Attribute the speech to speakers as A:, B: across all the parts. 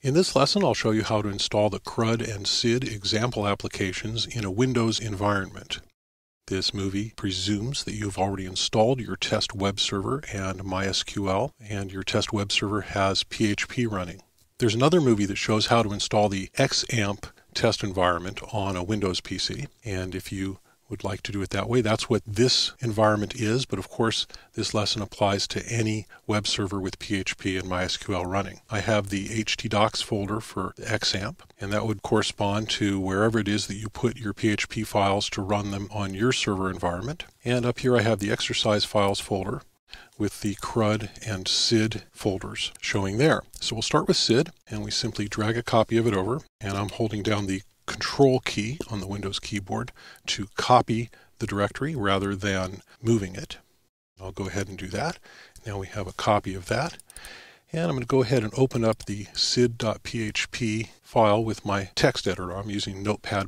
A: In this lesson, I'll show you how to install the CRUD and SID example applications in a Windows environment. This movie presumes that you've already installed your test web server and MySQL, and your test web server has PHP running. There's another movie that shows how to install the XAMPP test environment on a Windows PC, and if you would like to do it that way, that's what this environment is, but of course this lesson applies to any web server with PHP and MySQL running. I have the htdocs folder for the XAMPP, and that would correspond to wherever it is that you put your PHP files to run them on your server environment. And up here I have the exercise files folder with the CRUD and SID folders showing there. So we'll start with SID, and we simply drag a copy of it over, and I'm holding down the Control key on the Windows keyboard to copy the directory rather than moving it. I'll go ahead and do that. Now we have a copy of that. And I'm going to go ahead and open up the sid.php file with my text editor. I'm using Notepad++,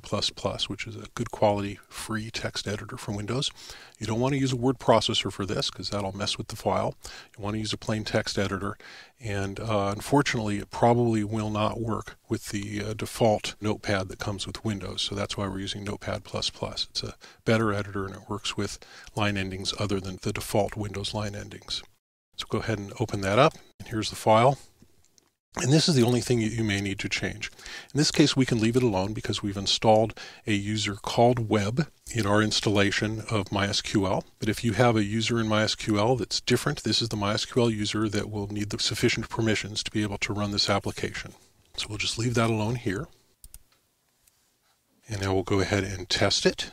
A: which is a good quality free text editor from Windows. You don't want to use a word processor for this because that'll mess with the file. You want to use a plain text editor, and unfortunately it probably will not work with the default Notepad that comes with Windows, so that's why we're using Notepad++. It's a better editor and it works with line endings other than the default Windows line endings. So go ahead and open that up, and here's the file. And this is the only thing you may need to change. In this case, we can leave it alone because we've installed a user called web in our installation of MySQL. But if you have a user in MySQL that's different, this is the MySQL user that will need the sufficient permissions to be able to run this application. So we'll just leave that alone here. And now we'll go ahead and test it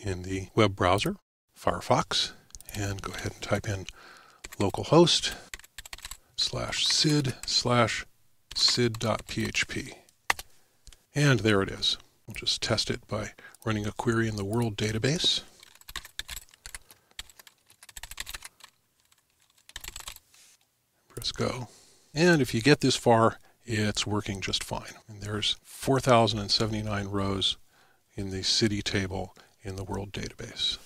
A: in the web browser, Firefox, and go ahead and type in localhost /sid/sid.php. And there it is. We'll just test it by running a query in the world database. Press go. And if you get this far, it's working just fine. And there's 4,079 rows in the city table in the world database.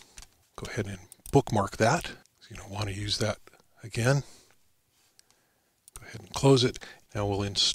A: Go ahead and bookmark that. You don't want to use that again. Go ahead and close it. Now we'll install